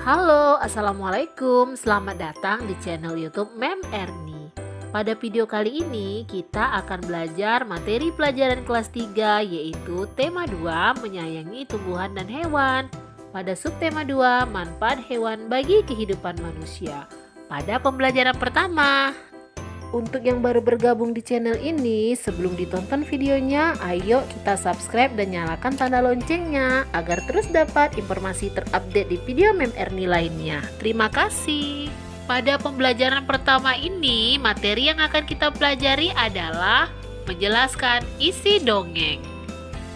Halo, Assalamualaikum. Selamat datang di channel YouTube Mem Erni. Pada video kali ini kita akan belajar materi pelajaran kelas 3 yaitu tema 2 menyayangi tumbuhan dan hewan. Pada subtema 2 manfaat hewan bagi kehidupan manusia. Pada pembelajaran pertama, untuk yang baru bergabung di channel ini, sebelum ditonton videonya, ayo kita subscribe dan nyalakan tanda loncengnya agar terus dapat informasi terupdate di video Mem Erni lainnya. Terima kasih. Pada pembelajaran pertama ini, materi yang akan kita pelajari adalah menjelaskan isi dongeng,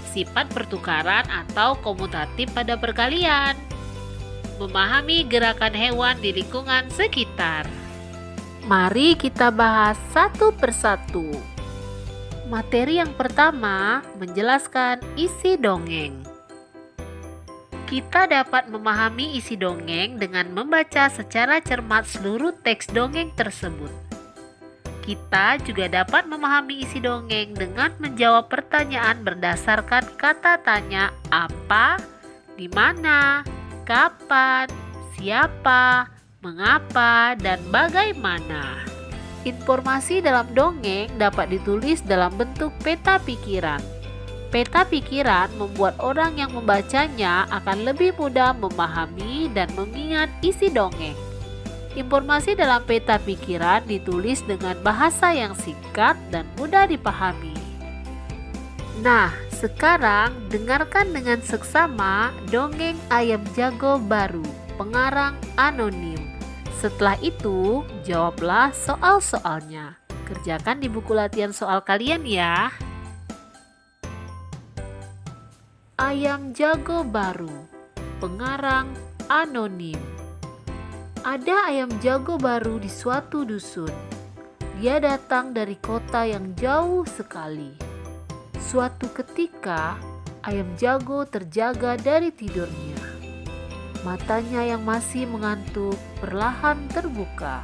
sifat pertukaran atau komutatif pada perkalian, memahami gerakan hewan di lingkungan sekitar. Mari kita bahas satu persatu. Materi yang pertama menjelaskan isi dongeng. Kita dapat memahami isi dongeng dengan membaca secara cermat seluruh teks dongeng tersebut. Kita juga dapat memahami isi dongeng dengan menjawab pertanyaan berdasarkan kata tanya apa, di mana, kapan, siapa, mengapa, dan bagaimana. Informasi dalam dongeng dapat ditulis dalam bentuk peta pikiran. Peta pikiran membuat orang yang membacanya akan lebih mudah memahami dan mengingat isi dongeng. Informasi dalam peta pikiran ditulis dengan bahasa yang singkat dan mudah dipahami. Nah, sekarang dengarkan dengan seksama dongeng Ayam Jago Baru, pengarang anonim. Setelah itu, jawablah soal-soalnya. Kerjakan di buku latihan soal kalian ya. Ayam Jago Baru, pengarang anonim. Ada ayam jago baru di suatu dusun. Dia datang dari kota yang jauh sekali. Suatu ketika, ayam jago terjaga dari tidurnya. Matanya yang masih mengantuk perlahan terbuka.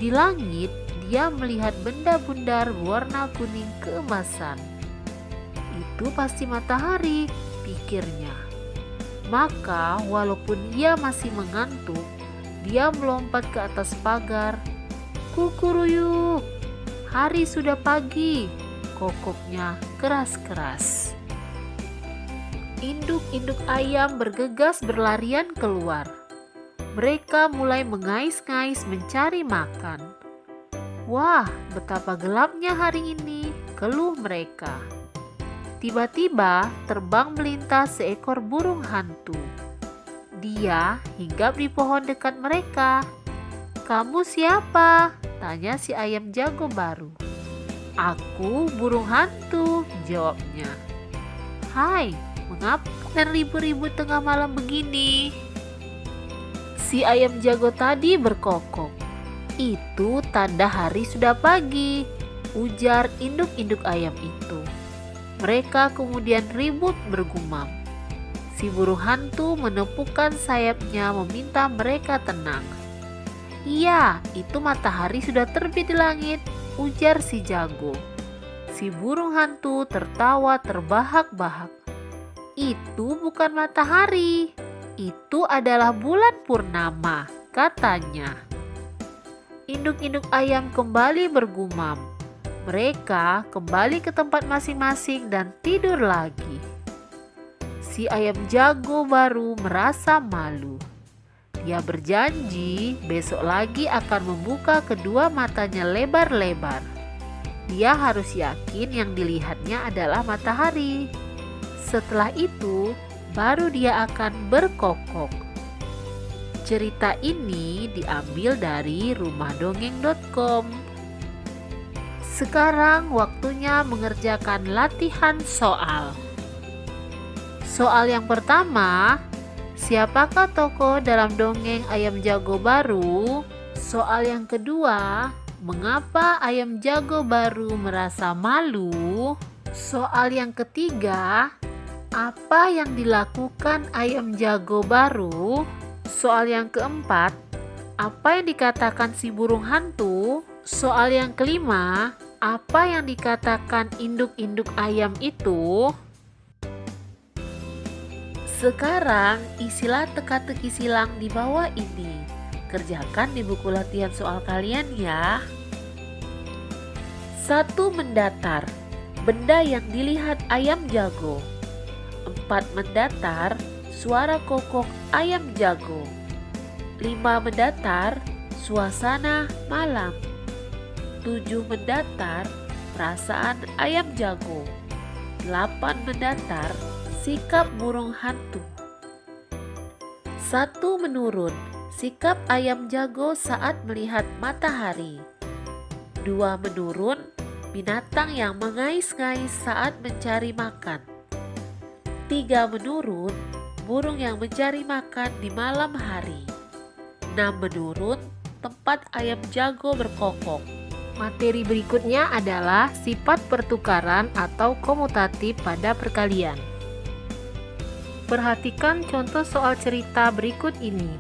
Di langit, dia melihat benda bundar berwarna kuning keemasan. Itu pasti matahari, pikirnya. Maka, walaupun ia masih mengantuk, dia melompat ke atas pagar. Kukuruyuk, hari sudah pagi, kokoknya keras-keras. Induk-induk ayam bergegas berlarian keluar. Mereka mulai mengais-ngais mencari makan. Wah, betapa gelapnya hari ini, keluh mereka. Tiba-tiba terbang melintas seekor burung hantu. Dia hinggap di pohon dekat mereka. "Kamu siapa?" tanya si ayam jago baru. "Aku burung hantu," jawabnya. "Hai, mengapa kalian ribut-ribut tengah malam begini?" Si ayam jago tadi berkokok. "Itu tanda hari sudah pagi," ujar induk-induk ayam itu. Mereka kemudian ribut bergumam. Si burung hantu menepukkan sayapnya meminta mereka tenang. "Iya, itu matahari sudah terbit di langit," ujar si jago. Si burung hantu tertawa terbahak-bahak. "Itu bukan matahari, itu adalah bulan purnama," katanya. Induk-induk ayam kembali bergumam. Mereka kembali ke tempat masing-masing dan tidur lagi. Si ayam jago baru merasa malu. Dia berjanji besok lagi akan membuka kedua matanya lebar-lebar. Dia harus yakin yang dilihatnya adalah matahari. Setelah itu, baru dia akan berkokok. Cerita ini diambil dari rumahdongeng.com. Sekarang waktunya mengerjakan latihan soal. Soal yang pertama, siapakah tokoh dalam dongeng Ayam Jago Baru? Soal yang kedua, mengapa ayam jago baru merasa malu? Soal yang ketiga, apa yang dilakukan ayam jago baru? Soal yang keempat, apa yang dikatakan si burung hantu? Soal yang kelima, apa yang dikatakan induk-induk ayam itu? Sekarang isilah teka-teki silang di bawah ini. Kerjakan di buku latihan soal kalian ya. 1. Mendatar. Benda yang dilihat ayam jago. 4. Mendatar. Suara kokok ayam jago. 5. Mendatar. Suasana malam. 7. Mendatar. Perasaan ayam jago. 8. Mendatar. Sikap burung hantu. 1. Menurun. Sikap ayam jago saat melihat matahari. 2. Menurun. Binatang yang mengais-ngais saat mencari makan. 3. Menurun. Burung yang mencari makan di malam hari. 6. Menurun. Tempat ayam jago berkokok. Materi berikutnya adalah sifat pertukaran atau komutatif pada perkalian. Perhatikan contoh soal cerita berikut ini.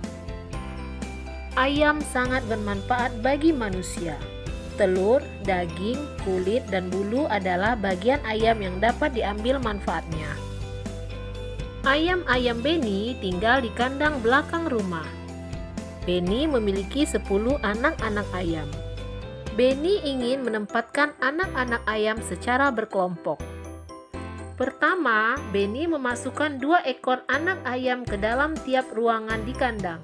Ayam sangat bermanfaat bagi manusia. Telur, daging, kulit, dan bulu adalah bagian ayam yang dapat diambil manfaatnya. Ayam-ayam Benny tinggal di kandang belakang rumah. Benny memiliki 10 anak-anak ayam. Benny ingin menempatkan anak-anak ayam secara berkelompok. Pertama, Benny memasukkan 2 ekor anak ayam ke dalam tiap ruangan di kandang.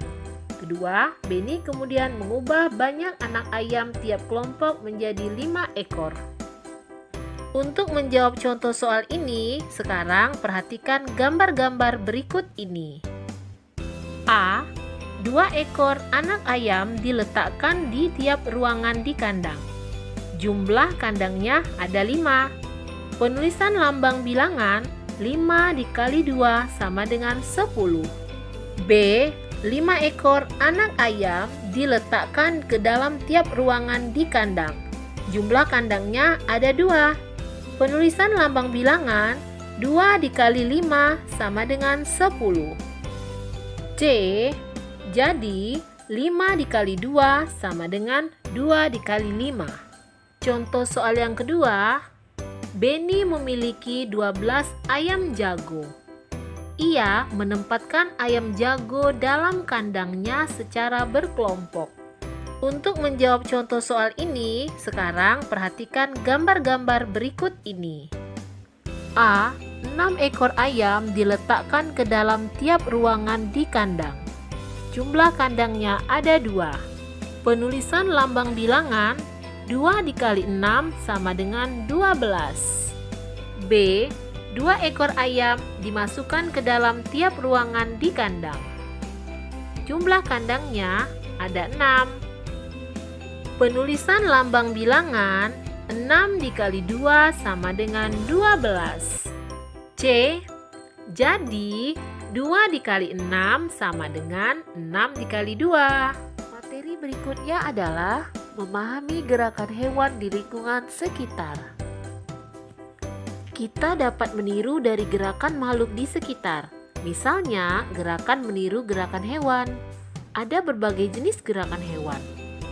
Kedua, Benny kemudian mengubah banyak anak ayam tiap kelompok menjadi 5 ekor. Untuk menjawab contoh soal ini, sekarang perhatikan gambar-gambar berikut ini. A. 2 ekor anak ayam diletakkan di tiap ruangan di kandang. Jumlah kandangnya ada 5. Penulisan lambang bilangan 5 dikali 2 sama dengan 10. B. 5 ekor anak ayam diletakkan ke dalam tiap ruangan di kandang. Jumlah kandangnya ada 2. Penulisan lambang bilangan 2 dikali 5 sama dengan 10. C. Jadi 5 dikali 2 sama dengan 2 dikali 5. Contoh soal yang kedua. Benny memiliki 12 ayam jago. Ia menempatkan ayam jago dalam kandangnya secara berkelompok. Untuk menjawab contoh soal ini, sekarang perhatikan gambar-gambar berikut ini. A. 6 ekor ayam diletakkan ke dalam tiap ruangan di kandang. Jumlah kandangnya ada 2. Penulisan lambang bilangan 2 dikali 6 sama dengan 12. B. 2 ekor ayam dimasukkan ke dalam tiap ruangan di kandang. Jumlah kandangnya ada 6. Penulisan lambang bilangan 6 dikali 2 sama dengan 12. C. Jadi 2 dikali 6 sama dengan 6 dikali 2. Materi berikutnya adalah memahami gerakan hewan di lingkungan sekitar. Kita dapat meniru dari gerakan makhluk di sekitar. Misalnya, gerakan meniru gerakan hewan. Ada berbagai jenis gerakan hewan.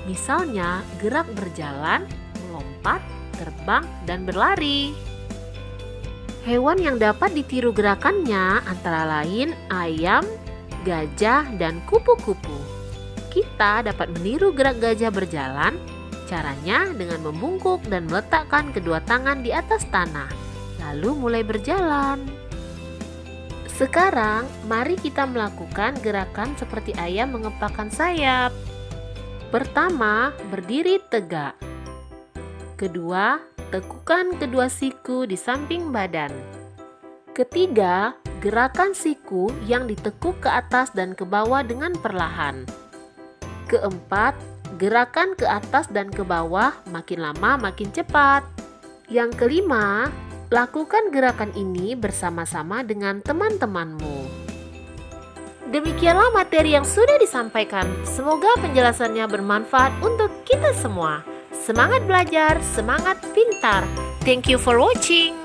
Misalnya, gerak berjalan, melompat, terbang, dan berlari. Hewan yang dapat ditiru gerakannya antara lain ayam, gajah, dan kupu-kupu. Kita dapat meniru gerak gajah berjalan. Caranya dengan membungkuk dan meletakkan kedua tangan di atas tanah, lalu mulai berjalan. Sekarang, mari kita melakukan gerakan seperti ayam mengepakkan sayap. Pertama, berdiri tegak. Kedua, tekukan kedua siku di samping badan. Ketiga, gerakan siku yang ditekuk ke atas dan ke bawah dengan perlahan. Keempat, gerakan ke atas dan ke bawah makin lama makin cepat. Yang kelima, lakukan gerakan ini bersama-sama dengan teman-temanmu. Demikianlah materi yang sudah disampaikan. Semoga penjelasannya bermanfaat untuk kita semua. Semangat belajar, semangat pintar. Thank you for watching.